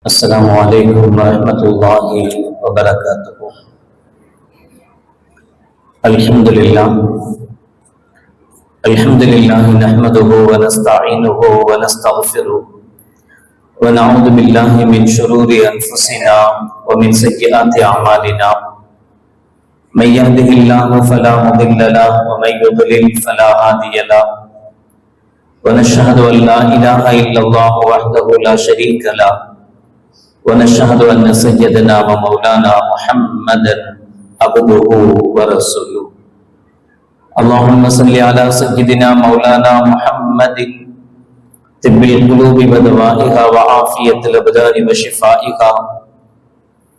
السلام عليكم ورحمة الله وبركاته. الحمد لله نحمده ونستعينه ونستغفره ونعوذ بالله من شرور أنفسنا ومن سيئات أعمالنا. من يهده الله فلا مضل له ومن يضلل فلا هادي له. ونشهد أن لا إله إلا الله وحده لا شريك له ونشهد أن سيدنا ومولانا محمدا عبده ورسوله. اللهم صل على سيدنا مولانا محمد طب القلوب ودوائها وعافية الأبدان وشفائها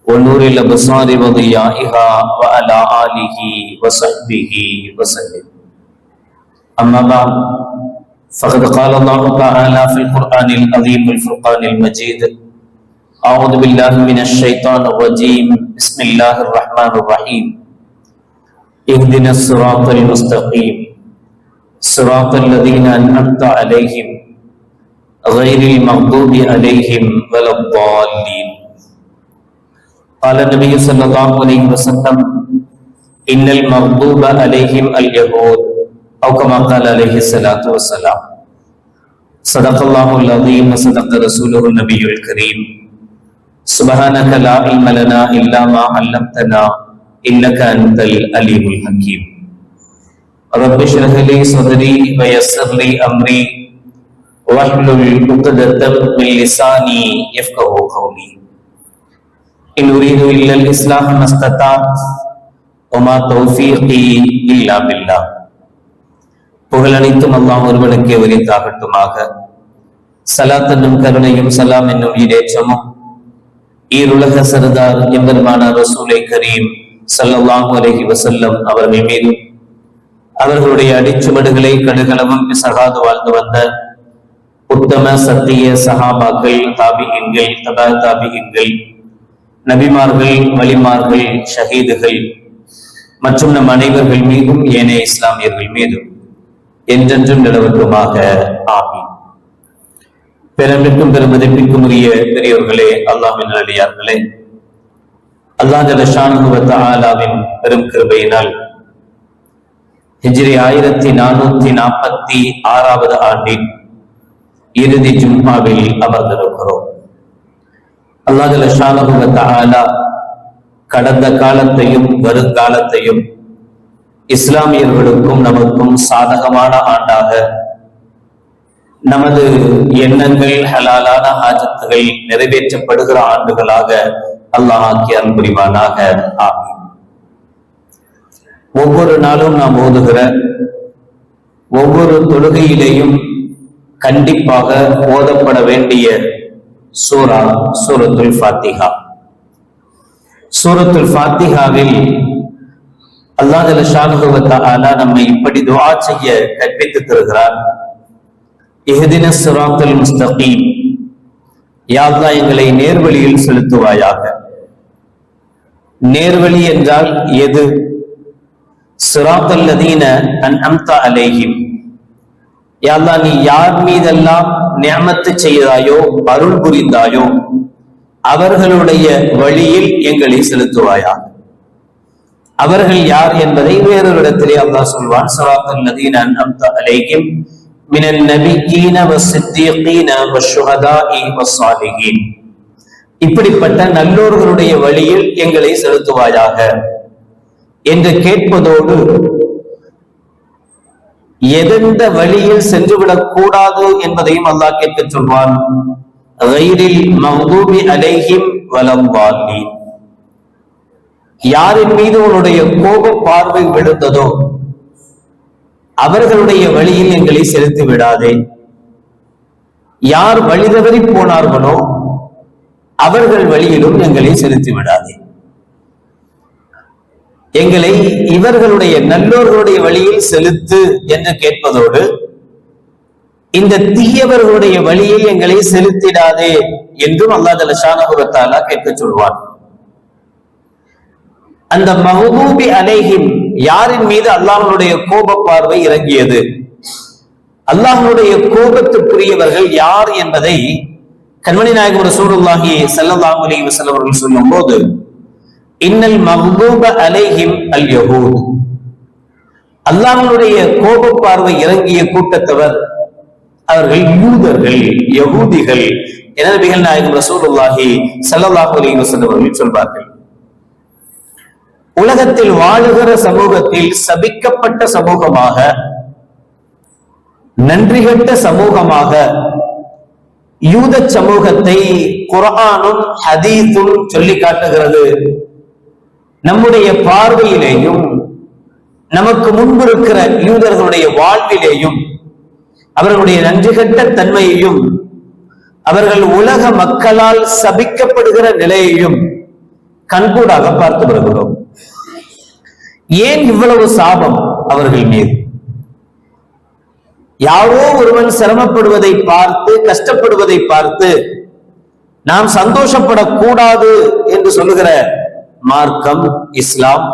ونور الأبصار وضيائها وعلى آله وصحبه وسلم. أما بعد، فقد قال الله تعالى في القرآن العظيم الفرقان المجيد: أعوذ بالله من الشيطان الرجيم، بسم الله الرحمن الرحيم. اهدنا الصراط المستقيم صراط الذين أنعمت عليهم غير المغضوب عليهم ولا الضالين. قال النبي صلى الله عليه وسلم: إن المغضوب عليهم اليهود، أو كما قال عليه الصلاة والسلام. صدق الله العظيم وصدق رسوله النبي الكريم. سبحانك لا علم لنا إلا ما علمتنا إنك أنت العليم الحكيم. رب اشرح لي صدري ويسر لي أمري واحلل عقدة من لساني يفقهوا قولي. إن أريد إلا الإصلاح ما استطعت وما توفيقي إلا بالله. புகழ் அனைத்தும் அல்லாஹ் ஒருவனுக்கே உரித்தாகட்டுமாக. சலாத் என்னும் கருணையும் சலாம் என்னும் ஈடேற்றமும் ஈருலக சர்தார் எம்பெருமானார் ரசூலை கரீம் ஸல்லல்லாஹு அலைஹி வஸல்லம் அவர்கள் மீதும், அவர்களுடைய அடிச்சுவடுகளை கடுகளவும் பிசகாது வாழ்ந்து வந்த உத்தம சத்திய சஹாபாக்கள், தாபிஈன்கள், தபா தாபிஈன்கள், நபிமார்கள், வலிமார்கள், ஷஹீதுகள் மற்றும் நம் அனைவர்கள் மீதும் ஏனைய இஸ்லாமியர்கள் மீதும் என்றென்றும் நிலவட்டுமாக. ஆமீன். பெருமிற்கும் பெருமதிப்பிற்கும் உரிய பெரியோர்களே, அல்லாஹ்வின் நல்லடியார்களே, அல்லாஹ் ஜல்ல ஷானுஹு வ தஆலாவின் பெரும் கிருபையினால் ஹிஜ்ரி 1446 ஆண்டின் இறுதி ஜும்ஆவில் அமர்ந்திருக்கிறோம். அல்லாஹ் ஜல்ல ஷானுஹு வ தஆலா கடந்த காலத்தையும் வருங்காலத்தையும் இஸ்லாமியர்களுக்கும் நமக்கும் சாதகமான ஆண்டாக, நமது எண்ணங்கள், ஹலாலான ஹாஜத்துகள் நிறைவேற்றப்படுகிற ஆண்டுகளாக அல்லாஹ் ஆக்கி அருள் புரிவானாக. ஆமீன். ஒவ்வொரு நாளும் நாம் ஓதுகிற ஒவ்வொரு தொழுகையிலேயும் கண்டிப்பாக ஓதப்பட வேண்டிய சூரா சூரத்துல் ஃபாத்திஹா. சூரத்துல் ஃபாத்திஹாவில் அல்லாஹ் ஜல்ல ஷானுஹு வ தஆலா நம்மை இப்படி துஆ செய்ய கற்பித்து தருகிறார்: இஹ்தினஸ் ஸிராத்தல் முஸ்தகீம், யா அல்லாஹ் எங்களை நேர்வழியில் செலுத்துவாயாக. நேர்வழி என்றால் எது? ஸிராத்தல் லதீன அன்அம்த அலைஹிம், யா அல்லாஹ் நீ யார் மீதெல்லாம் நிஅமத்து செய்தாயோ, அருள் புரிந்தாயோ, அவர்களுடைய வழியில் எங்களை செலுத்துவாயாக. அவர்கள் யார் என்பதை வேறொரு இடத்திலே அல்லாஹ் சொல்வான்: ஸிராத்தல் லதீன அன்அம்த அலைஹிம் மினன் நபிய்யீன வஸ்ஸித்தீகீன வஷ்ஷுஹதாஇ வஸ்ஸாலிஹீன். இப்படிப்பட்ட நல்லோர்களுடைய வழியில் எங்களை செலுத்துவாயாக என்று கேட்பதோடு, எதெந்த வழியில் சென்றுவிடக் கூடாது என்பதையும் அல்லாஹ் கேட்கச் சொல்வான்: கைரில் மக்தூபி அலைஹிம் வலல்லாலீன். யாரின் மீது உன்னுடைய கோப பார்வை விழுந்ததோ அவர்களுடைய வழியில் எங்களை செலுத்தி விடாதே. யார் வழி தவறி போனார்களோ அவர்கள் வழியிலும் எங்களை செலுத்தி விடாதே. எங்களை இவர்களுடைய நல்லோர்களுடைய வழியில் செலுத்து என்று கேட்பதோடு, இந்த தீயவர்களுடைய வழியில் எங்களை செலுத்திடாதே என்றும் அல்லாஹ் ஜல்ல ஷானுஹு வ தஆலா கேட்க சொல்வான். அந்த மஹ்தூபி அலைஹிம், யாரின் மீது அல்லாஹ்வுடைய கோப பார்வை இறங்கியது, அல்லாஹ்வுடைய கோபத்துக்குரியவர்கள் யார் என்பதை கண்மணி நாயகம் ரசூலுல்லாஹி ஸல்லல்லாஹு அலைஹி வஸல்லம் அவர்கள் சொல்லும் போது, இன்னல் மக்தூப அலைஹிம் அல் யஹூத், அல்லாஹ்வுடைய கோப பார்வை இறங்கிய கூட்டத்தவர் அவர்கள் யூதர்கள், யகூதிகள் என நபிகள் நாயகம் ரசூலுல்லாஹி ஸல்லல்லாஹு அலைஹி வஸல்லம் அவர்கள் சொல்வார்கள். உலகத்தில் வாழுகிற சமூகத்தில் சபிக்கப்பட்ட சமூகமாக, நன்றிகட்ட சமூகமாக யூத சமூகத்தை குர்ஆனும் ஹதீஸும் சொல்லி காட்டுகிறது. நம்முடைய பார்வையிலேயும் நமக்கு முன்பு இருக்கிற யூதர்களுடைய வாழ்விலேயும் அவர்களுடைய நன்றிகட்ட தன்மையையும் அவர்கள் உலக மக்களால் சபிக்கப்படுகிற நிலையையும் கண்கூடாக பார்த்து வருகிறோம். ஏன் இவ்வளவு சாபம் அவர்கள் மீது? யாரோ ஒருவன் சிரமப்படுவதை பார்த்து, கஷ்டப்படுவதை பார்த்து நாம் சந்தோஷப்படக்கூடாது என்று சொல்லுகிற மார்க்கம் இஸ்லாம்.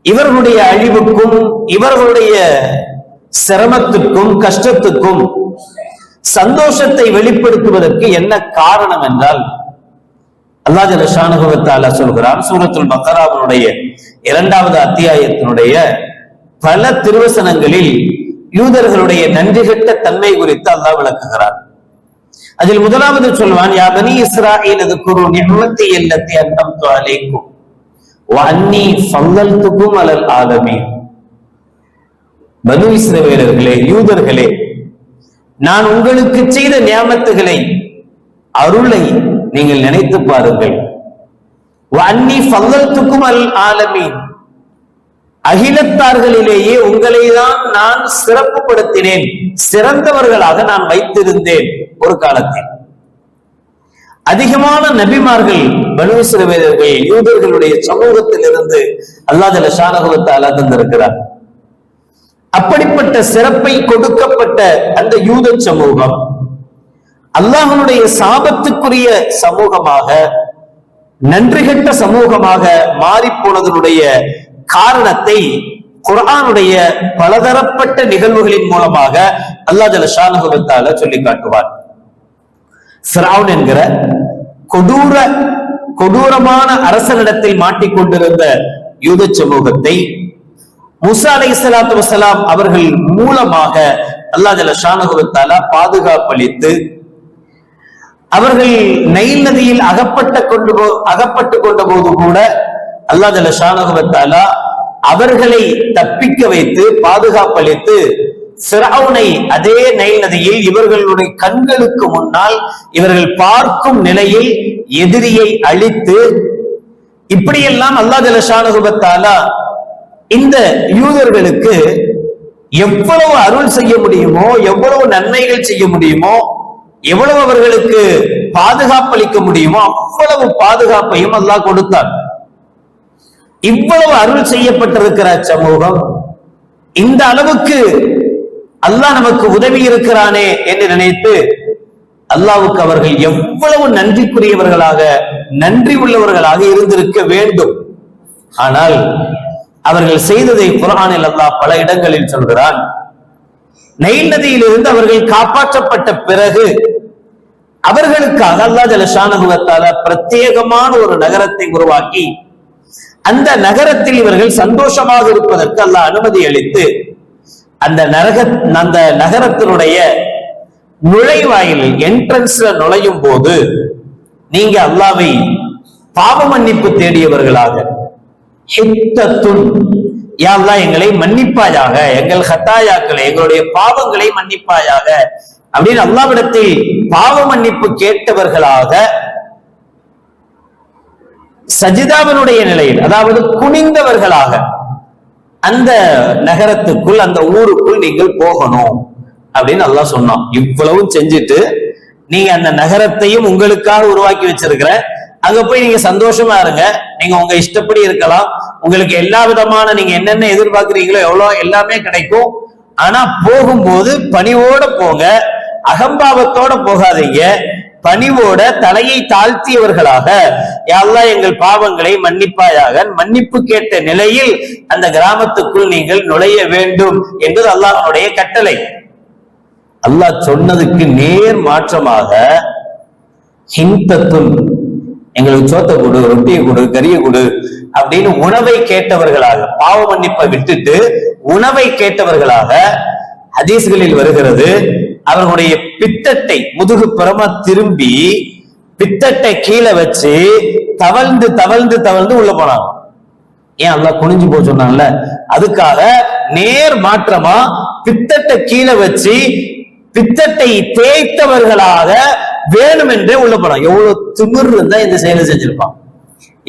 இவர்களுடைய அழிவுக்கும் இவர்களுடைய சிரமத்துக்கும் கஷ்டத்துக்கும் சந்தோஷத்தை வெளிப்படுத்துவதற்கு என்ன காரணம் என்றால், அல்லாஹ் ஜல்ல ஷானஹு வ தஆலா சொல்கிறான் சூரத்துல் பக்ராவுடைய 2வது அத்தியாயத்தினுடைய பல திருவசனங்களில் யூதர்களுடைய நன்றிகட்ட தன்மை குறித்து அல்லாஹ் விளக்குகிறார். அதில் முதலாவது சொல்வான், யா பனி இஸ்ராயீல் ذكروا نعمتي التي أنعمت عليكم وأني فضلتكم على العالمين. பனு இஸ்ரவேலர்களே, யூதர்களே, நான் உங்களுக்கு செய்த நியாமத்துகளை, அருளை நீங்கள் நினைத்து பாருங்கள். வஅன்னி ஃபضلتكم على العالمين, அகிலத்தார்களிலேயே உங்களை தான் நான் சிறப்புப்படுத்தினேன், சிறந்தவர்களாக நான் வைத்திருந்தேன். ஒரு காலத்தில் அதிகமான நபிமார்கள் பனு இஸ்ரவேலர்கள் யூதர்களுடைய சமூகத்தில் இருந்து அல்லாஹ் ஜல்ல ஷானஹு வ தஆலா தந்திருக்கிறார். அப்படிப்பட்ட சிறப்பை கொடுக்கப்பட்ட அந்த யூத சமூகம் அல்லாஹ்வுடைய சாபத்துக்குரிய சமூகமாக, நன்றிகட்ட சமூகமாக மாறி போனதனுடைய காரணத்தை குர்ஆனுடைய பலதரப்பட்ட நிகழ்வுகளின் மூலமாக அல்லாஹ் ஜல்ல ஷானஹு வ தஆலா சொல்லி காட்டுவார். ஃபிரௌன் என்கிற கொடூரமான அரசனிடத்தில் மாட்டிக்கொண்டிருந்த யூத சமூகத்தை மூசா அலைஹிஸ்ஸலாத்து வஸ்ஸலாம் அவர்கள் மூலமாக அல்லாஹ் ஜல்ல ஷானஹு வ தஆலா பாதுகாப்பளித்து, அவர்கள் நைல் நதியில் அகப்பட்டு கொண்ட போது கூட அல்லாஹ் ஜல்ல ஷானஹு வ தஆலா அவர்களை தப்பிக்க வைத்து பாதுகாப்பளித்து, ஃபிரௌனை அதே நைல் நதியில் இவர்களுடைய கண்களுக்கு முன்னால் இவர்கள் பார்க்கும் நிலையில் எதிரியை அழித்து, இப்படியெல்லாம் அல்லாஹ் ஜல்ல ஷானஹு வ தஆலா இந்த யூதர்களுக்கு எவ்வளவு அருள் செய்ய முடியுமோ, எவ்வளவு நன்மைகள் செய்ய முடியுமோ, எவ்வளவு அவர்களுக்கு பாதுகாப்பு அளிக்க முடியுமோ அவ்வளவு பாதுகாப்பையும் அல்லாஹ் கொடுத்தார். இவ்வளவு அருள் செய்யப்பட்டிருக்கிற சமூகம் இந்த அளவுக்கு அல்லாஹ் நமக்கு உதவி இருக்கிறானே என்று நினைத்து அல்லாஹ்வுக்கு அவர்கள் எவ்வளவு நன்றிக்குரியவர்களாக, நன்றி உள்ளவர்களாக இருந்திருக்க வேண்டும். ஆனால் அவர்கள் செய்ததை குர்ஆனில் அல்லாஹ் பல இடங்களில் சொல்கிறான். நைல் நதியிலிருந்து அவர்கள் காப்பாற்றப்பட்ட பிறகு அவர்களுக்காக அல்லாஹ் ஜல்ல ஷானஹு வ தஆலா பிரத்யேகமான ஒரு நகரத்தை உருவாக்கி, அந்த நகரத்தில் இவர்கள் சந்தோஷமாக இருப்பதற்கு அல்லாஹ் அனுமதி அளித்து, அந்த நகரத்தினுடைய நுழைவாயில் என்ட்ரன்ஸ்ல நுழையும் போது நீங்க அல்லாஹ்வை பாவ மன்னிப்பு தேடியவர்களாக, ஹித்தத்துன், யா அல்லாஹ் எங்களை மன்னிப்பாயாக, எங்கள் ஹத்தாயாக்களை, எங்களுடைய பாவங்களை மன்னிப்பாயாக அப்படின்னு அல்லாஹ்விடத்தில் பாவ மன்னிப்பு கேட்டவர்களாக சஜிதாவினுடைய நிலையில், அதாவது குனிந்தவர்களாக அந்த நகரத்துக்குள், அந்த ஊருக்குள் நீங்கள் போகணும் அப்படின்னு அல்லாஹ் சொன்னான். இவ்வளவு செஞ்சுட்டு நீங்க அந்த நகரத்தையும் உங்களுக்காக உருவாக்கி வச்சிருக்கிற, அங்க போய் நீங்க சந்தோஷமா இருங்க, நீங்க உங்க இஷ்டப்படி இருக்கலாம், உங்களுக்கு எல்லா விதமான நீங்க என்னென்ன எதிர்பார்க்கிறீங்களோ எவ்வளவு எல்லாமே கிடைக்கும். ஆனா போகும்போது பணிவோட போங்க, அகம்பாவத்தோட போகாதீங்க, பணிவோட தலையை தாழ்த்தியவர்களாக, யா அல்லாஹ் எங்கள் பாவங்களை மன்னிப்பாயாக, மன்னிப்பு கேட்ட நிலையில் அந்த கிராமத்துக்குள் நீங்கள் நுழைய வேண்டும் என்பது அல்லாஹ்வுடைய கட்டளை. அல்லாஹ் சொன்னதுக்கு நேர் மாற்றமாக ஹிந்தத்துன், எங்களுக்கு சோத்தை கொடு, ரொட்டியை கொடு, கறியை கொடு அப்படின்னு உணவை கேட்டவர்களாக, பாவ மன்னிப்பை விட்டுட்டு உணவை கேட்டவர்களாக ஹதீஸ்களில் வருகிறது. அவர்களுடைய பித்தட்டை முதுகு புறமா திரும்பி பித்தட்டை கீழே வச்சு தவழ்ந்து தவழ்ந்து தவழ்ந்து உள்ள போனாங்க. ஏன் அல்லாஹ் குனிஞ்சு போக சொன்னாங்கல்ல, அதுக்காக நேர் மாற்றமா பித்தட்டை கீழே வச்சு பித்தட்டை தேய்த்தவர்களாக வேணுமென்றே உள்ள போனான். எவ்வளவு திமிர் இருந்தா இந்த செயலை செஞ்சிருப்பான்.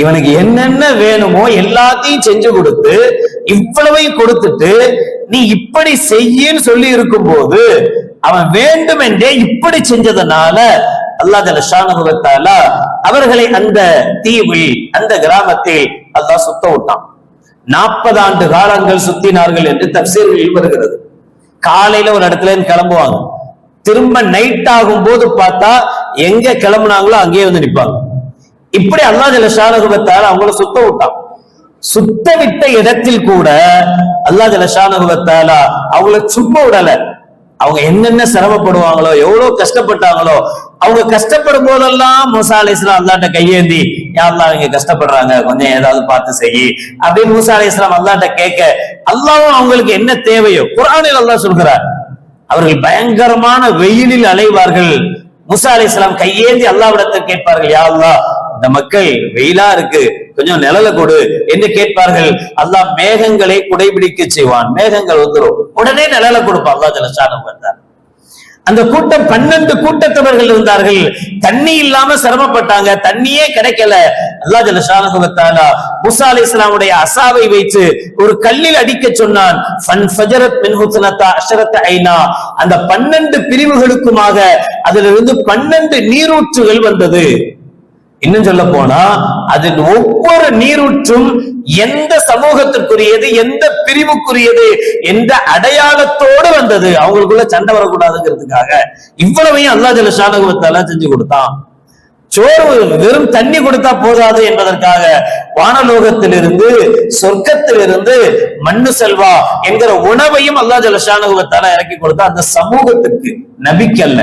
இவனுக்கு என்னென்ன வேணுமோ எல்லாத்தையும் செஞ்சு கொடுத்து இவ்வளவையும் கொடுத்துட்டு நீ இப்படி செய்யின்னு சொல்லி இருக்கும் போது அவன் வேண்டுமென்றே இப்படி செஞ்சதுனால அல்லாஹ் ஜல்ல ஷானஹு வ தஆலா அவர்களை அந்த தீவில், அந்த கிராமத்தில் அல்லாஹ் சுத்த விட்டான். 40 ஆண்டு காலங்கள் சுத்தினார்கள் என்று தஃசீரில் வருகிறது. காலையில ஒரு இடத்துல இருந்து கிளம்புவாங்க, திரும்ப நைட் ஆகும் போது பார்த்தா எங்க கிளம்புனாங்களோ அங்கேயே வந்து நிற்பாங்க. இப்படி அல்லாஹ் ஜல்ல ஷானஹு வ தஆலா அவங்கள சுத்த விட்டான். சுத்த விட்ட இடத்தில் கூட அல்லாஹ் ஜல்ல ஷானஹு வ தஆலா அவங்கள சும்மா விடல. அவங்க என்னென்ன சிரமப்படுவாங்களோ, எவ்வளவு கஷ்டப்பட்டாங்களோ, அவங்க கஷ்டப்படும் போதெல்லாம் மூசா அலைஹிஸ்ஸலாம் அல்லாஹ்ட்ட கையேந்தி, யா அல்லாஹ் அவங்க கஷ்டப்படுறாங்க, கொஞ்சம் ஏதாவது பார்த்து செய் அப்படின்னு மூசா அலைஹிஸ்ஸலாம் அல்லாஹ்ட்ட கேட்க, அல்லாஹ்வும் அவங்களுக்கு என்ன தேவையோ குர்ஆனில் அல்லாஹ் சொல்கிறார். அவர்கள் பயங்கரமான வெயிலில் அலைவார்கள். மூசா அலைஹிஸ்ஸலாம் கையேந்தி அல்லாஹ்விடத்தில் கேட்பார்கள், யா அல்லாஹ் இந்த மக்கள் வெயிலா இருக்கு, கொஞ்சம் நிழல கொடு என்று கேட்பார்கள். அல்லாஹ் மேகங்களை குடைபிடிக்க செய்வான், மேகங்கள் வந்துடும், உடனே நிழல கொடுப்பான் அல்லாஹ் ஜல்ல ஷானஹு வ தஆலா. அந்த கூட்டம் 12 கூட்டத்தவர்கள் இருந்தார்கள். தண்ணி இல்லாம சிரமப்பட்டாங்க, தண்ணியே கிடைக்கல. அல்லாஹ் ஜல்ல ஷானஹு வ தஆலா மூசா அலைஹிஸ்ஸலாமுடைய அசாவை வைத்து ஒரு கல்லில் அடிக்க சொன்னான். ஃபன்ஃபஜரத் மின்ஹு 12 ஐனா, அந்த 12 பிரிவுகளுக்குமாக அதிலிருந்து 12 நீரூற்றுகள் வந்தது. இன்னும் சொல்ல போனா அதில் ஒவ்வொரு நீரூற்றும் எந்த சமூகத்திற்குரியது, எந்த பிரிவுக்குரியது என்ற அடையாளத்தோடு வந்தது. அவங்களுக்குள்ள சண்டை வரக்கூடாதுங்கிறதுக்காக இவ்வளவையும் அல்லாஹ் ஜல்ல ஷானஹு வ தஆலா செஞ்சு கொடுத்தான். சோறு வெறும் தண்ணி கொடுத்தா போதாது என்பதற்காக வானலோகத்திலிருந்து, சொர்க்கத்திலிருந்து மண்ணு செல்வா என்கிற உணவையும் அல்லாஹ் ஜல்ல ஷானஹு வ தஆலா இறக்கி கொடுத்தா. அந்த சமூகத்துக்கு, நபிக்கல்ல,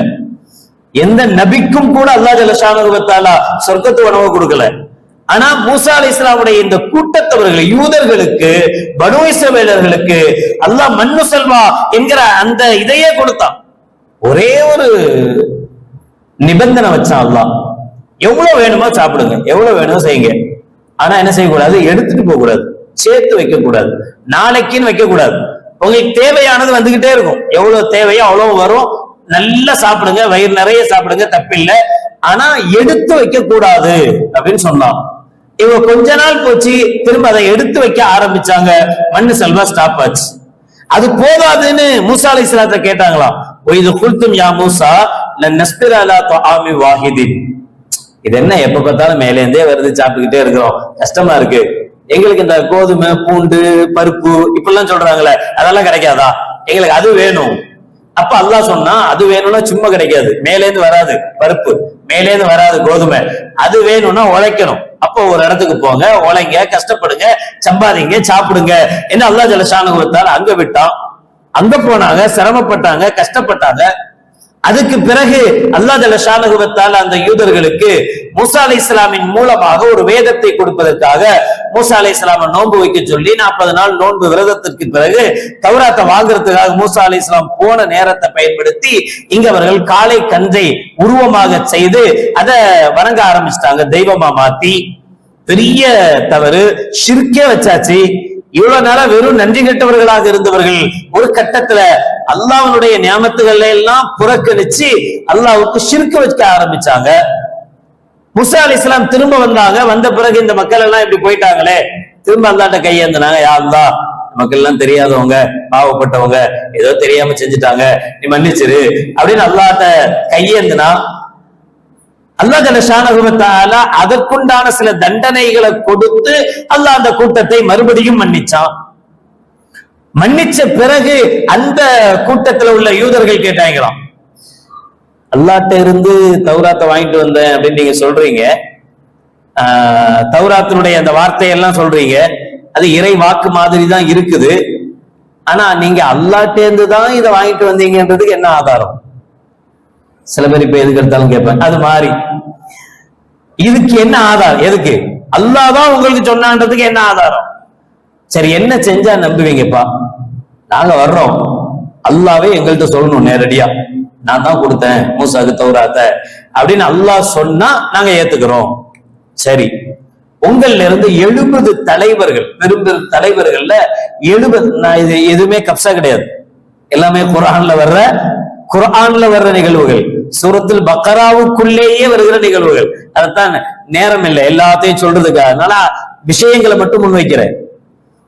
எந்த நபிக்கும் கூட அல்லாஹ் ஜல்ல ஷானஹு வ தஆலா சொர்க்கத்து உணவு கொடுக்கல. ஆனா மூசா அலைஹிஸ்ஸலாமுடைய இந்த கூட்டத்தவர்கள், யூதர்களுக்கு, பனூ இஸ்ரவேலர்களுக்கு அல்லாஹ் மன்னு செல்வா என்கிற அந்த இதையே கொடுத்தான். ஒரே ஒரு நிபந்தனை வச்சான் அல்லாஹ், எவ்வளவு வேணுமோ சாப்பிடுங்க, எவ்வளவு வேணுமோ செய்யுங்க, ஆனா என்ன செய்யக்கூடாது, எடுத்துட்டு போக கூடாது, சேர்த்து வைக்க கூடாது, நாளைக்குன்னு வைக்க கூடாது. உங்களுக்கு தேவையானது வந்துகிட்டே இருக்கும், எவ்வளவு தேவையோ அவ்வளவு வரும், நல்லா சாப்பிடுங்க, வயிறு நிறைய சாப்பிடுங்க, தப்பில்லை, ஆனா எடுத்து வைக்க கூடாது அப்படின்னு சொன்னான். இவங்க கொஞ்ச நாள் போச்சு, திரும்ப அதை எடுத்து வைக்க ஆரம்பிச்சாங்க. மண்ணு செல்வா ஸ்டாப் ஆச்சு. அது போதாதுன்னு மூசா அலைஹிஸ்ஸலாத்தை கேட்டாங்களாம். இது குல்தும் யா மூசா லன் நஸ்பிர அலா தஆமி வாஹிதின், இது என்ன எப்ப பார்த்தாலும் மேலே இருந்தே வருது, சாப்பிட்டுக்கிட்டே இருக்கிறோம், கஷ்டமா இருக்கு, எங்களுக்கு இந்த கோதுமை, பூண்டு, பருப்பு இப்படிலாம் சொல்றாங்களே, அதெல்லாம் கிடைக்காதா, எங்களுக்கு அது வேணும். அப்ப அல்லாஹ் சொன்னா, அது வேணும்னா சும்மா கிடைக்காது, மேலேந்து வராது பருப்பு, மேலேந்து வராது கோதுமை, அது வேணும்னா உழைக்கணும். அப்போ ஒரு இடத்துக்கு போங்க, உழைங்க, கஷ்டப்படுங்க, சம்பாதிங்க, சாப்பிடுங்க என்ன அல்லாஹ் ஜல்ல ஷானஹு வ தஆலா அங்க விட்டான். அங்க போனாங்க, சிரமப்பட்டாங்க, கஷ்டப்பட்டாங்க. அதுக்கு பிறகு அல்லாஹ் ஜல்ல ஷானஹு வ தஆலா அந்த யூதர்களுக்கு மூசா அலைஹிஸ்ஸலாமின் மூலமாக ஒரு வேதத்தை கொடுப்பதற்காக மூசா அலைஹிஸ்ஸலாமை நோன்பு வைக்க சொல்லி 40 நாள் நோன்பு விரதத்திற்கு பிறகு தௌராத்தை வாங்குறதுக்காக மூசா அலைஹிஸ்ஸலாம் போன நேரத்தை பயன்படுத்தி இங்க அவர்கள் காளை கன்றை உருவமாக செய்து அதை வணங்க ஆரம்பிச்சிட்டாங்க, தெய்வமா மாத்தி. பெரிய தவறு, ஷிர்கே வச்சாச்சு. இவ்வளவு நாளா வெறும் நன்றி கெட்டவர்களாக இருந்தவர்கள் ஒரு கட்டத்துல அல்லாஹ்வுடைய நியாமத்துகளை எல்லாம் புறக்கணிச்சு அல்லாஹ்வுக்கு ஷிர்க் வைக்க ஆரம்பிச்சாங்க. மூசா அலைஹிஸ்ஸலாம் திரும்ப வந்தாங்க. வந்த பிறகு இந்த மக்கள் எல்லாம் இப்படி போயிட்டாங்களே, திரும்ப அல்லாஹ்ட்ட கையேந்தினாங்க. யா அல்லாஹ், மக்கள் எல்லாம் தெரியாதவங்க, பாவப்பட்டவங்க, ஏதோ தெரியாம செஞ்சுட்டாங்க, நீ மன்னிச்சிரு அப்படின்னு அல்லாஹ்ட்ட கையேந்தினா, அல்லாஹ் ஜல்ல ஷானஹு வ தஆலா அதற்குண்டான சில தண்டனைகளை கொடுத்து அல்லாஹ் அந்த கூட்டத்தை மறுபடியும் மன்னிச்சான். மன்னிச்ச பிறகு அந்த கூட்டத்துல உள்ள யூதர்கள் கேட்டாங்களாம், அல்லாஹ்ட்ட இருந்து தௌராத்தை வாங்கிட்டு வந்தேன் அப்படின்னு நீங்க சொல்றீங்க, தௌராத்தினுடைய அந்த வார்த்தையெல்லாம் சொல்றீங்க, அது இறை வாக்கு மாதிரி தான் இருக்குது, ஆனா நீங்க அல்லாஹ்ட்ட இருந்து தான் இதை வாங்கிட்டு வந்தீங்கன்றதுக்கு என்ன ஆதாரம்? சில பேர் இப்ப எதுக்கு எடுத்தாலும் கேட்பாங்க. அது மாதிரி இதுக்கு என்ன ஆதாரம்? எதுக்கு? அல்லாஹ்தான் உங்களுக்கு சொன்னான்றதுக்கு என்ன ஆதாரம்? சரி, என்ன செஞ்சா நம்புவீங்கப்பா? நாங்க வர்றோம், அல்லாவே எங்கள்கிட்ட சொல்லணும் நேரடியா, நான் தான் கொடுத்தேன் மூசாக்கு தௌராத்த அப்படின்னு அல்லாஹ் சொன்னா நாங்க ஏத்துக்கிறோம். சரி, உங்கள்ல இருந்து 70 தலைவர்கள், பெரும் பெரும் தலைவர்கள்ல 70, நான் இது எதுவுமே கப்சா கிடையாது, எல்லாமே குர்ஆன்ல வர்ற நிகழ்வுகள், சூரத்துல் பக்கராவுக்குள்ளேயே வருகிற நிகழ்வுகள். அதைத்தான் நேரம் இல்லை எல்லாத்தையும் சொல்றதுக்காக, அதனால விஷயங்களை மட்டும் முன்வைக்கிறேன்.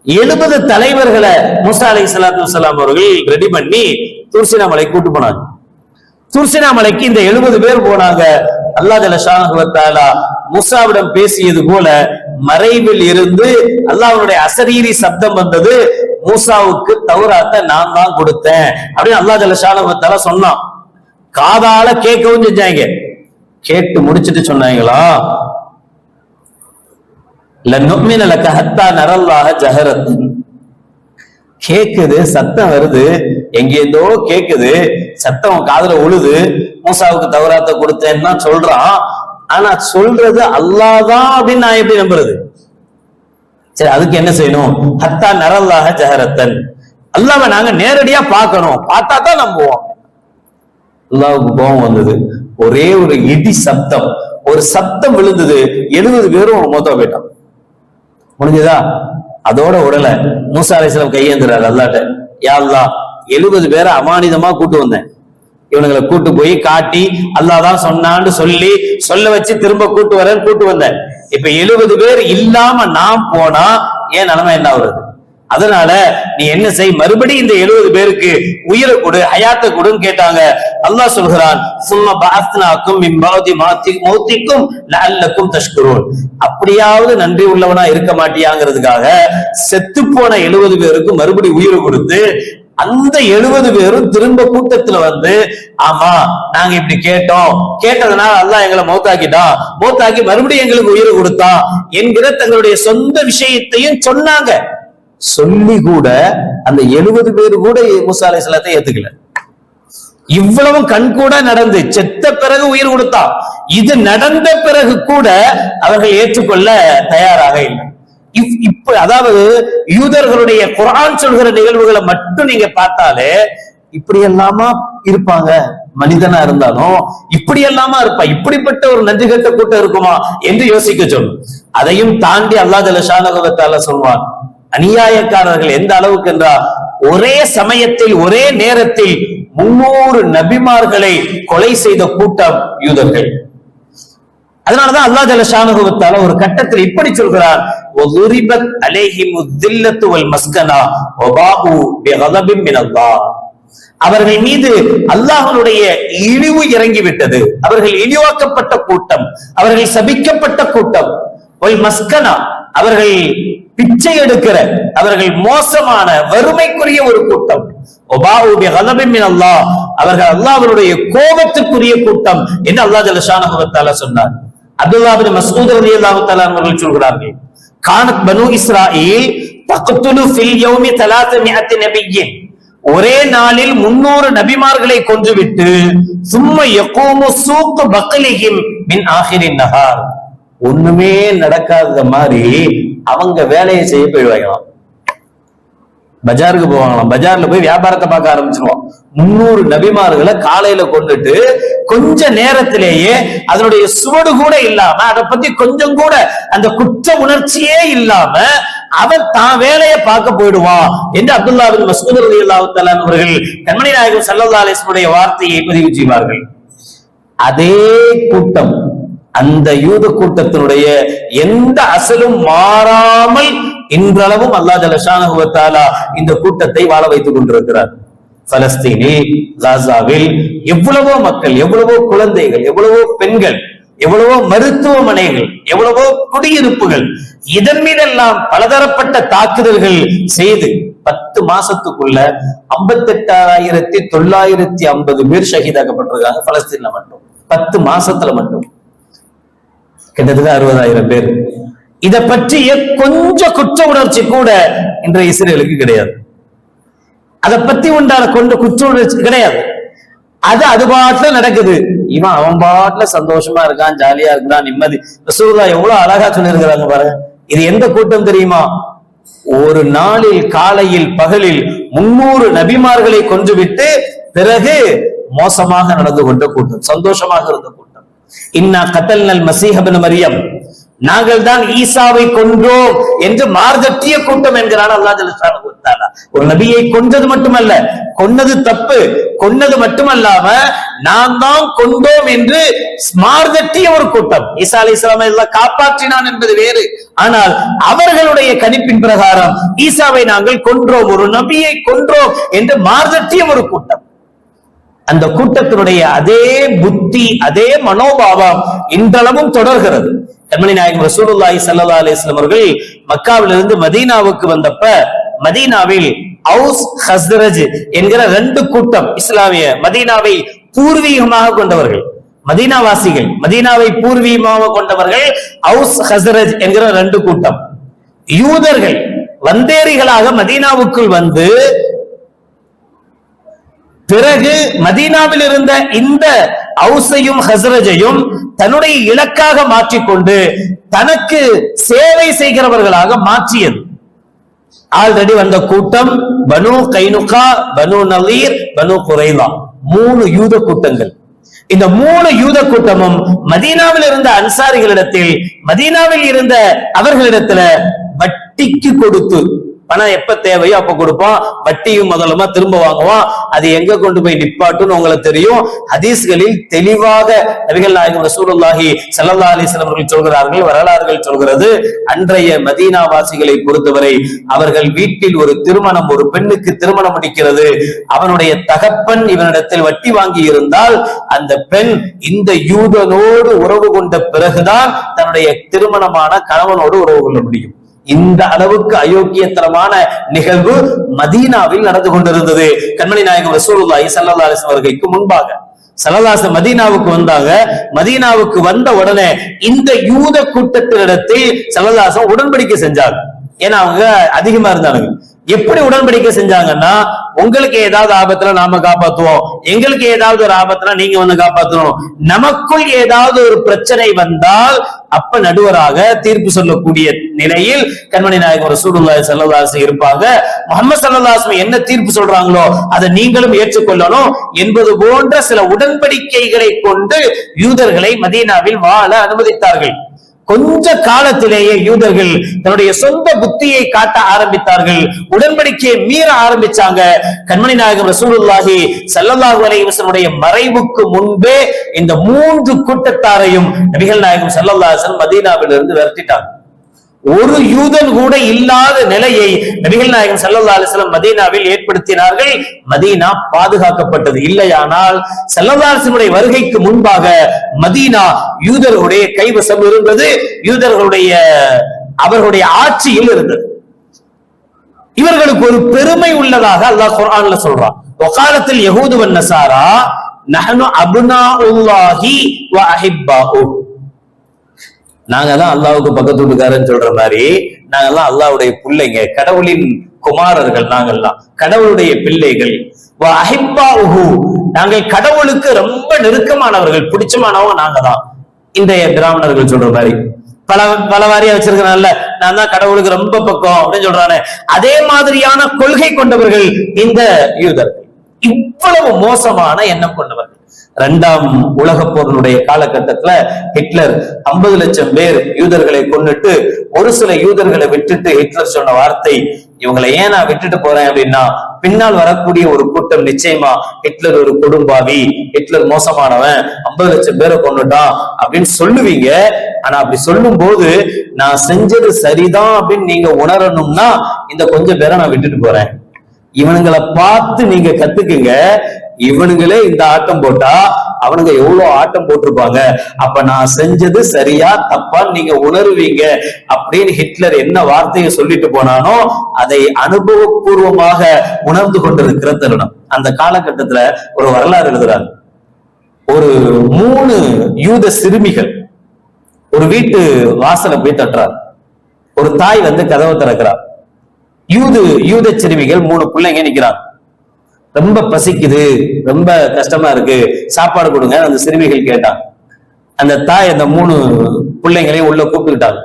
70 தலைவர்களை மூசா அலைஹிஸ்ஸலாத்து வஸ்ஸலாம் அவர்கள் ரெடி பண்ணி தூர்சினா மலை கூட்டு போனாங்க. தூர்சினா மலைக்கு இந்த 70 பேர் போனாங்க. அல்லாஹ் ஜல்ல ஷானஹு வ தஆலா மூசாவிடம் பேசியது போல மறைவில் இருந்து அல்லாஹ்வுடைய அசரீரி சப்தம் வந்தது, மூசாவுக்கு தௌராத்தை நான் தான் கொடுத்தேன் அப்படின்னு அல்லாஹ் ஜல்ல ஷானஹு வ தஆலா சொன்னான். காதால கேட்கவும் செஞ்சாங்க. கேட்டு முடிச்சுட்டு சொன்னாங்களா, லன்னுமின லக ஹத்தா நரல்லாஹ ஜஹரத்தன். கேக்குது, சத்தம் வருது, எங்கேருந்தோ கேக்குது, சத்தம் காதுல உழுது, மூசாவுக்கு தௌராத்தை கொடுத்தேன்னா சொல்றான். ஆனா சொல்றது அல்லாஹ்தான் அப்படின்னு நான் எப்படி நம்புறது? சரி, அதுக்கு என்ன செய்யணும்? ஹத்தா நரல்லாஹ ஜஹரத்தன், அல்லாஹ்வை நாங்க நேரடியா பார்க்கணும், பார்த்தா தான் நம்புவோம். அல்லாஹ்வுக்கு கோபம் வந்தது. ஒரே ஒரு இடி சப்தம், ஒரு சப்தம் விழுந்தது, 70 பேரும் மொத்த போயிட்டான். முடிஞ்சதா? அதோட உடல மூசா அலைஹிஸ்ஸலாம் கையேந்துறாரு அல்லாஹ்ட்ட, யா அல்லாஹ் 70 பேரை அமானிதமா கூட்டு வந்தேன், இவனுங்களை கூட்டு போய் காட்டி அல்லாஹ் தான் சொன்னான்னு சொல்ல வச்சு திரும்ப கூட்டு வந்தேன். இப்ப 70 பேர் இல்லாம நாம் போனா ஏன் நிலைமை என்ன வருது? அதனால நீ என்ன செய், மறுபடியும் இந்த 70 பேருக்கு உயிரை கொடு, ஹயாத்தை கொடுன்னு கேட்டாங்க. அல்லாஹ் சொல்கிறான், சும்ம பஅஸ்னாக்கும் மின் பஅதி மௌத்திக்கும் லஅல்லக்கும் தஷ்குரூன். அப்படியாவது நன்றி உள்ளவனா இருக்க மாட்டியாங்கிறதுக்காக செத்து போன 70 பேருக்கு மறுபடியும் உயிரை கொடுத்து அந்த 70 பேரும் திரும்ப கூட்டத்துல வந்து, ஆமா நாங்க இப்படி கேட்டதுனால அல்லாஹ் எங்களை மௌத்தாக்கி மறுபடியும் எங்களுக்கு உயிரை கொடுத்தான் என்கிற தங்களுடைய சொந்த விஷயத்தையும் சொன்னாங்க. சொல்லி கூட அந்த 70 பேர் கூட மூசா அலைஹிஸ்ஸலாத்தை ஏத்துக்கல. இவ்வளவு கண்கூட நடந்து செத்த பிறகு உயிர் கொடுத்தான், இது நடந்த பிறகு கூட அவர்கள் ஏற்றுக்கொள்ள தயாராக இல்லை. இப்ப அதாவது யூதர்களுடைய குர்ஆன் சொல்கிற நிகழ்வுகளை மட்டும் நீங்க பார்த்தாலே இப்படி எல்லாமா இருப்பாங்க, மனிதனா இருந்தாலும் இப்படி எல்லாமா இருப்பா, இப்படிப்பட்ட ஒரு நன்றி கெட்ட கூட்டம் இருக்குமா என்று யோசிக்க சொல்லும். அதையும் தாண்டி அல்லாஹ் ஜல்ல ஷானஹு வ தஆலா சொல்வான், அநியாயக்காரர்கள் எந்த அளவுக்கு என்றால் ஒரே சமயத்தில் ஒரே நேரத்தில் 300 நபிமார்களை கொலை செய்த கூட்டம் யூதர்கள். அதனாலதான் அல்லாஹ் ஜல்ல ஷானஹு வ தஆலா ஒரு கட்டத்தில் இப்படி சொல்கிறார், வதுரிபத் அலைஹிமுத் தில்லத்து வல் மஸ்கனா வபாஉ பிகதபின் மினல்லாஹ். அவர்கள் மீது அல்லாஹ்வுடைய இழிவு இறங்கிவிட்டது, அவர்கள் இழிவாக்கப்பட்ட கூட்டம், அவர்கள் சபிக்கப்பட்ட கூட்டம். வல் மஸ்கனா, அவர்கள் பிச்சை எடுக்கிற, அவர்கள் மோசமான வறுமைக்குரிய ஒரு கூட்டம். அவர்கள் அல்லாஹ்வுடைய கோபத்துக்குரிய கூட்டம் என்று அல்லாஹ் ஜல்ல ஷானஹு வ தஆலா சொன்னார். அப்துல்லாஹ் இப்னு மஸ்ஊத் ரலியல்லாஹு தஆலா அவர்கள் சொல்கிறார்கள், கானத் பனு இஸ்ராயீல் தக்துலு ஃபில் யௌமி 300 நபிய்யின், ஒரே நாளில் 300 நபிமார்களை கொன்றுவிட்டு சும்ம யகூமு சூக் பக்லிஹிம் மின் ஆஹிரின் நஹார், ஒண்ணுமே நடக்காத மாதிரி அவங்க வேலையை செய்ய போயிடுவாங்களாம். பஜாருக்கு போவாங்களாம், பஜார்ல போய் வியாபாரத்தை பார்க்க ஆரம்பிச்சிருவோம். 300 நபிமார்களை காலையில கொண்டுட்டு கொஞ்ச நேரத்திலேயே அதனுடைய சுவடு கூட இல்லாம, அதை பத்தி கொஞ்சம் கூட அந்த குற்ற உணர்ச்சியே இல்லாம அவன் தான் வேலையை பார்க்க போயிடுவான் என்று அப்துல்லாஹ் இப்னு மஸ்ஊத் ரலியல்லாஹு தஆலா அவர்கள் கண்மணி நாயகம் ஸல்லல்லாஹு அலைஹி வஸல்லம் வார்த்தையை பதிவு செய்வார்கள். அதே கூட்டம், அந்த யூத கூட்டத்தினுடைய எந்த அசலும் மாறாமல் இன்றளவும் அல்லாஹ் ஜல்ல ஷானஹு வ தஆலா இந்த கூட்டத்தை வாழ வைத்துக் கொண்டிருக்கிறார். பலஸ்தீனில், காசாவில் எவ்வளவோ மக்கள், எவ்வளவோ குழந்தைகள், எவ்வளவோ பெண்கள், எவ்வளவோ மருத்துவமனைகள், எவ்வளவோ குடியிருப்புகள், இதன் மீதெல்லாம் பலதரப்பட்ட தாக்குதல்கள் செய்து 10 மாசத்துக்குள்ள 58,950 பேர் ஷஹீதாக்கப்பட்டிருக்காங்க பலஸ்தீன்ல மட்டும். 10 மாசத்துல மட்டும் கிட்டத்தட்ட 60,000 பேர். இதை பற்றிய கொஞ்சம் குற்ற உணர்ச்சி கூட இன்றைய இஸ்ரேலுக்கு கிடையாது. அதை பத்தி உண்டான கொண்டு குற்ற உணர்ச்சி கிடையாது. அது பாட்டுல நடக்குது. இவன் அவன் பாட்டுல சந்தோஷமா இருக்கான், ஜாலியா இருக்கான், நிம்மதி. ரசூலுல்லாஹ் எவ்வளவு அழகா சொல்லியிருக்கிறாங்க பாருங்க. இது எந்த கூட்டம் தெரியுமா? ஒரு நாளில் காலையில் பகலில் 300 நபிமார்களை கொன்றுவிட்டு பிறகு மோசமாக நடந்து கொண்ட கூட்டம், சந்தோஷமாக இருந்த கூட்டம். இன்னா கத்தல்னல் மஸீஹ் இப்னு மரியம், நாங்கள் தான் ஈசாவை கொன்றோம் என்று மார்தட்டிய கூட்டம் என்கிறான் அல்லாஹ் ஜல்ல ஷானஹு வ தஆலா. ஒரு நபியை கொன்றது மட்டுமல்ல, கொன்னது தப்பு, கொன்னது மட்டுமல்லாம நான் தான் கொண்டோம் என்று மார்தட்டிய ஒரு கூட்டம். ஈசா அலைஹிஸ்ஸலாமை அல்லாஹ் காப்பாற்றினான் என்பது வேறு. ஆனால் அவர்களுடைய கணிப்பின் பிரகாரம் ஈசாவை நாங்கள் கொன்றோம், ஒரு நபியை கொன்றோம் என்று மார்தட்டிய ஒரு கூட்டம். அந்த கூட்டத்தினுடைய அதே புத்தி, அதே மனோபாவம் இன்றளவும் தொடர்கிறது. கண்மணி நாயகம் ரசூலுல்லாஹி ஸல்லல்லாஹு அலைஹி வஸல்லம் அவர்கள் மக்காவிலிருந்து மதீனாவுக்கு வந்தப்ப, மதீனாவில் அவுஸ் ஹஸ்ரஜ் என்கிற 2 கூட்டம், இஸ்லாமிய மதீனாவை பூர்வீகமாக கொண்டவர்கள், மதீனாவாசிகள், மதீனாவை பூர்வீகமாக கொண்டவர்கள் அவுஸ் ஹஸ்ரஜ் என்கிற 2 கூட்டம். யூதர்கள் வந்தேரிகளாக மதீனாவுக்குள் வந்து பிறகு மதீனாவில் இருந்த இந்த அவுஸையும் ஹஸ்ரஜையும் தன்னுடைய இலக்காக மாற்றிக்கொண்டு தனக்கு சேவை செய்கிறவர்களாக மாற்றியது. ஆல்ரெடி வந்த கூட்டம் பனு கைனுகா, பனு நலீர், பனு குரைலா, 3 யூத கூட்டங்கள். இந்த 3 யூத கூட்டமும் மதீனாவில் இருந்த அன்சாரிகளிடத்தில், மதீனாவில் இருந்த அவர்களிடத்துல வட்டிக்கு கொடுத்து, பணம் எப்ப தேவையோ அப்ப கொடுப்போம், வட்டியும் முதலமா திரும்ப வாங்குவோம். அது எங்க கொண்டு போய் நிப்பாட்டுன்னு உங்களுக்கு தெரியும். ஹதீஸ்களில் தெளிவாக நபிகள் நாயகம் ரசூலுல்லாஹி ஸல்லல்லாஹு அலைஹி வஸல்லம் அவர்கள் சொல்கிறார்கள், வரலாறுகள் சொல்கிறது, அன்றைய மதீனா வாசிகளை பொறுத்தவரை அவர்கள் வீட்டில் ஒரு திருமணம், ஒரு பெண்ணுக்கு திருமணம் முடிக்கிறது, அவனுடைய தகப்பன் இவனிடத்தில் வட்டி வாங்கி இருந்தால் அந்த பெண் இந்த யூதனோடு உறவு கொண்ட பிறகுதான் தன்னுடைய திருமணமான கணவனோடு உறவு கொள்ள முடியும். இந்த அளவுக்கு அயோக்கியத்தனமான நிகழ்வு மதீனாவில் நடந்து கொண்டிருந்தது. கண்மணி நாயகம் ரசூலுல்லாஹி ஸல்லல்லாஹு அலைஹி வஸல்லம் அவர்களுக்கு முன்பாக ஸல்லல்லாஹு மதீனாவுக்கு வந்தாங்க. மதீனாவுக்கு வந்த உடனே இந்த யூத கூட்டத்தினிடத்தில் ஸல்லல்லாஹு உடன்படிக்கை செஞ்சாங்க. ஏன்னா அவங்க அதிகமா இருந்தாங்க. எப்படி உடன்படிக்கை செஞ்சாங்கன்னா, உங்களுக்கு ஏதாவது ஆபத்துல நாம காப்பாத்துவோம், எங்களுக்கு ஏதாவது ஒரு ஆபத்துல நீங்க வந்து காப்பாற்றணும், நமக்குள் ஏதாவது ஒரு பிரச்சனை வந்தால் அப்ப நடுவராக தீர்ப்பு சொல்லக்கூடிய நிலையில் கண்மணி நாயகம் ரசூலுல்லாஹி ஸல்லல்லாஹு அலைஹி வஸல்லம் இருப்பாங்க. முஹம்மது ஸல்லல்லாஹு அலைஹி வஸல்லம் என்ன தீர்ப்பு சொல்றாங்களோ அதை நீங்களும் ஏற்றுக்கொள்ளணும் என்பது போன்ற சில உடன்படிக்கைகளை கொண்டு யூதர்களை மதீனாவில் வாழ அனுமதித்தார்கள். கொஞ்ச காலத்திலேயே யூதர்கள் தன்னுடைய சொந்த புத்தியை காட்ட ஆரம்பித்தார்கள், உடன்படிக்கையை மீற ஆரம்பிச்சாங்க. கண்மணி நாயகம் ரசூலுல்லாஹி ஸல்லல்லாஹு அலைஹி வஸல்லம் மறைவுக்கு முன்பே இந்த 3 கூட்டத்தாரையும் நபிகள் நாயகம் ஸல்லல்லாஹு அலைஹி வஸல்லம் மதீனாவிலிருந்து விரட்டிட்டாங்க. ஒரு யூதன் கூட இல்லாத நிலையை நபிகள் நாயகம் ஸல்லல்லாஹு அலைஹி வஸல்லம் மதீனாவில் ஏற்படுத்தினார்கள். மதீனா பாதுகாக்கப்பட்டது. இல்லையானால் ஸல்லல்லாஹு அலைஹி வஸல்லம் வருகைக்கு முன்பாக மதீனா யூதர்களுடைய கைவசம் இருந்தது, யூதர்களுடைய அவர்களுடைய ஆட்சியில் இருந்தது. இவர்களுக்கு ஒரு பெருமை உள்ளதாக அல்லாஹ் குர்ஆன்ல சொல்றான். வகாலத்தில் யஹூது வன் நஸாரா நஹ்னு அப்னாஉல்லாஹி வ அஹிப்பாஹு, நாங்க தான் அல்லாஹ்வுக்கு பக்கத்து வீட்டுக்காரன்னு சொல்ற மாதிரி நாங்கெல்லாம் அல்லாஹ்வுடைய பிள்ளைங்க, கடவுளின் குமாரர்கள், நாங்கெல்லாம் கடவுளுடைய பிள்ளைகள். வ அஹிப்பாஹு, நாங்கள் கடவுளுக்கு ரொம்ப நெருக்கமானவர்கள், பிடிச்சமானவங்க நாங்க தான். இன்றைய பிராமணர்கள் சொல்ற மாதிரி பல வாரியா வச்சிருக்கனால நான் தான் கடவுளுக்கு ரொம்ப பக்கம் அப்படின்னு சொல்றானே, அதே மாதிரியான கொள்கை கொண்டவர்கள் இந்த யூதர்கள். இவ்வளவு மோசமான எண்ணம் கொண்டவர்கள். 2ஆம் உலக போரினுடைய காலகட்டத்துல ஹிட்லர் 50 லட்சம் பேர் யூதர்களை கொன்னுட்டு ஒரு சில யூதர்களை விட்டுட்டு ஹிட்லர் சொன்ன வார்த்தை, இவங்களை ஏன் நான் விட்டுட்டு போறேன் அப்படின்னா, பின்னால் வரக்கூடிய ஒரு கூட்டம் நிச்சயமா ஹிட்லர் ஒரு கொடும்பாவி, ஹிட்லர் மோசமானவன், 50 லட்சம் பேரை கொன்னுட்டான் அப்படின்னு சொல்லுவீங்க. ஆனா அப்படி சொல்லும் போது நான் செஞ்சது சரிதான் அப்படின்னு நீங்க உணரணும்னா இந்த கொஞ்சம் பேரை நான் விட்டுட்டு போறேன், இவனுங்களை பார்த்து நீங்க கத்துக்குங்க. இவனுங்களே இந்த ஆட்டம் போட்டா அவனுங்க எவ்வளவு ஆட்டம் போட்டிருப்பாங்க, அப்ப நான் செஞ்சது சரியா தப்பான்னு நீங்க உணர்வீங்க அப்படின்னு ஹிட்லர் என்ன வார்த்தையை சொல்லிட்டு போனானோ அதை அனுபவபூர்வமாக உணர்ந்து கொண்டிருக்கிற தருணம். அந்த காலகட்டத்துல ஒரு வரலாறு எழுதுறாங்க. ஒரு 3 யூத சிறுமிகள் ஒரு வீட்டு வாசலை போய் தட்டுறார். ஒரு தாய் வந்து கதவை திறக்கிறார். யூத சிறுமிகள் 3 பிள்ளைங்க நிக்கிறாங்க. ரொம்ப பசிக்குது, ரொம்ப கஷ்டமா இருக்கு, சாப்பாடு கொடுங்க அந்த சிறுமிகள் கேட்டாங்க. அந்த தாய் அந்த 3 பிள்ளைங்களையும் உள்ள கூப்பிட்டுக்கிட்டாங்க.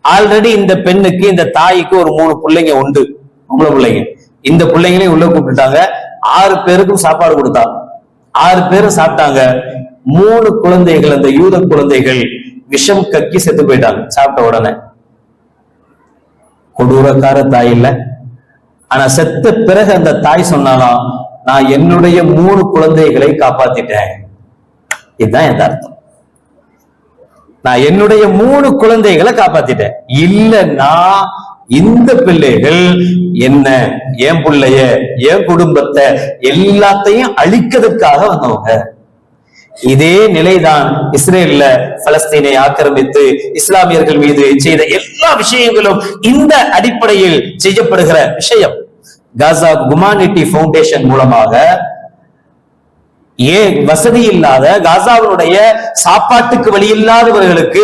ஆல்ரெடி இந்த பெண்ணுக்கு இந்த தாய்க்கு ஒரு 3 பிள்ளைங்க உண்டு, பொம்பளை பிள்ளைங்க. இந்த பிள்ளைங்களையும் உள்ள கூப்பிட்டுட்டாங்க. 6 பேருக்கும் சாப்பாடு கொடுத்தாங்க. 6 பேரும் சாப்பிட்டாங்க. 3 குழந்தைகள், அந்த யூத குழந்தைகள் விஷம் கக்கி செத்து போயிட்டாங்க சாப்பிட்ட உடனே. கொடூரக்கார தாய் இல்ல. ஆனா செத்த பிறகு அந்த தாய் சொன்னாலாம், நான் என்னுடைய 3 குழந்தைகளை காப்பாத்திட்டேன். இதுதான் என் அர்த்தம். நான் என்னுடைய 3 குழந்தைகளை காப்பாத்திட்டேன். இல்லன்னா இந்த பிள்ளைகள் என்ன, என் பிள்ளைய, என் குடும்பத்தை எல்லாத்தையும் அழிக்கிறதுக்காக வந்தவங்க. இதே நிலைதான் இஸ்ரேல்ல பலஸ்தீனை ஆக்கிரமித்து இஸ்லாமியர்கள் மீது செய்த எல்லா விஷயங்களும் இந்த அடிப்படையில் செய்யப்படுகிற விஷயம். காசா ஹுமானிட்டி ஃபவுண்டேஷன் மூலமாக வசதி இல்லாத காசாவினுடைய சாப்பாட்டுக்கு வழி இல்லாதவர்களுக்கு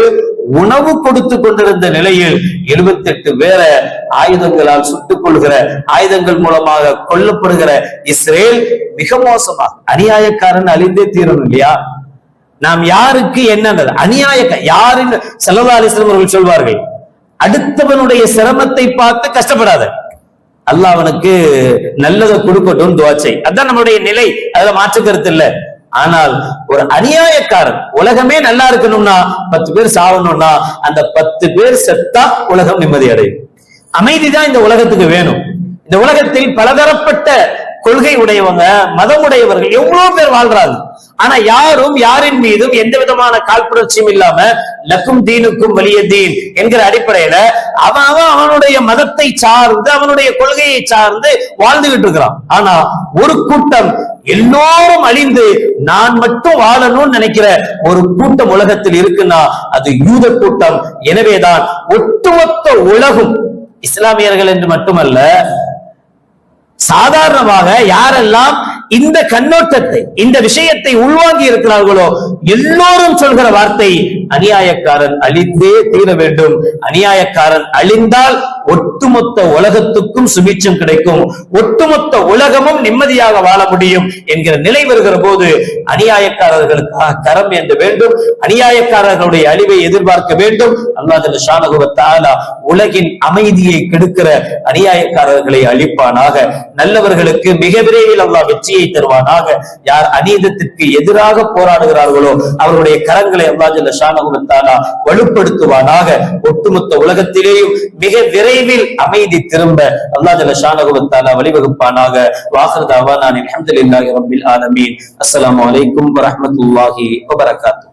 உணவு கொடுத்து கொண்டிருந்த நிலையில் 78 பேரை ஆயுதங்களால் சுட்டுக் கொள்கிற, ஆயுதங்கள் மூலமாக கொல்லப்படுகிற இஸ்ரேல் மிக மோசமாக அநியாயக்காரன் அழிந்தே தீரணும் இல்லையா? நாம் யாருக்கு என்ன அநியாயக்காரன் யாருன்னு ஸல்லல்லாஹு அலைஹி வஸல்லம் அவர்கள் சொல்வார்கள், அடுத்தவனுடைய சிரமத்தை பார்த்து கஷ்டப்படாத, அல்லாஹ் அவனுக்கு நல்லதை கொடுக்கட்டும் துஆ செய். அதான் நம்மளுடைய நிலை, அதுல மாற்று கருத்து இல்ல. ஆனால் ஒரு அநியாயக்காரன், உலகமே நல்லா இருக்கணும்னா 10 பேர் சாவணும்னா அந்த 10 பேர் செத்தா உலகம் நிம்மதி அடையும். அமைதிதான் இந்த உலகத்துக்கு வேணும். இந்த உலகத்தில் பலதரப்பட்ட கொள்கை உடையவங்க, மதம் உடையவர்கள் எவ்வளவு பேர் வாழ்றாங்க. ஆனா யாரும் யாரின் மீதும் எந்த விதமான காழ்ப்புணர்ச்சியும் இல்லாம லக்கும் தீனுக்கும் வலிய தீன் என்கிற அடிப்படையில அவனுடைய மதத்தை சார்ந்து, அவனுடைய கொள்கையை சார்ந்து வாழ்ந்துகிட்டு இருக்கிறான். ஆனா ஒரு கூட்டம் எல்லோரும் அழிந்து நான் மட்டும் வாழணும்னு நினைக்கிற ஒரு கூட்டம் உலகத்தில் இருக்குன்னா அது யூத கூட்டம். எனவேதான் ஒட்டுமொத்த உலகும், இஸ்லாமியர்கள் என்று மட்டுமல்ல, சாதாரணமாக யாரெல்லாம் இந்த கண்ணோட்டத்தை, இந்த விஷயத்தை உள்வாங்கி இருக்கிறார்களோ எல்லோரும் சொல்கிற வார்த்தை, அநியாயக்காரன் அழிந்தே தீர வேண்டும். அநியாயக்காரன் அழிந்தால் ஒட்டுமொத்த உலகத்துக்கும் சுபிட்சம் கிடைக்கும், ஒட்டுமொத்த உலகமும் நிம்மதியாக வாழ முடியும் என்கிற நிலை வருகிற போது அநியாயக்காரர்களுக்காக கரம் ஏந்த வேண்டும், அநியாயக்காரர்களுடைய அழிவை எதிர்பார்க்க வேண்டும். அல்லாஹ் ஜல்ல ஷானஹு வ தஆலா உலகின் அமைதியை கெடுக்கிற அநியாயக்காரர்களை அழிப்பானாக. நல்லவர்களுக்கு மிக விரைவில் அல்லாஹ் வெற்றியை தருவானாக. யார் அநீதத்திற்கு எதிராக போராடுகிறார்களோ அவர்களுடைய கரங்களை அல்லாஹ் ஜல்ல ஷானஹு வ தஆலா வலுப்படுத்துவானாக. ஒட்டுமொத்த உலகத்திலேயும் மிக விரைவில் அமைதி திரும்ப அல்லாஹ் ஜல்ல ஷானஹு வ தஆலா வழிவகுப்பானாக. வாஹிர் தஅவானா அல்ஹம்துலில்லாஹி ரப்பில் ஆலமீன். அஸ்ஸலாமு அலைக்கும் வ ரஹ்மத்துல்லாஹி வ பரகாத்துஹு.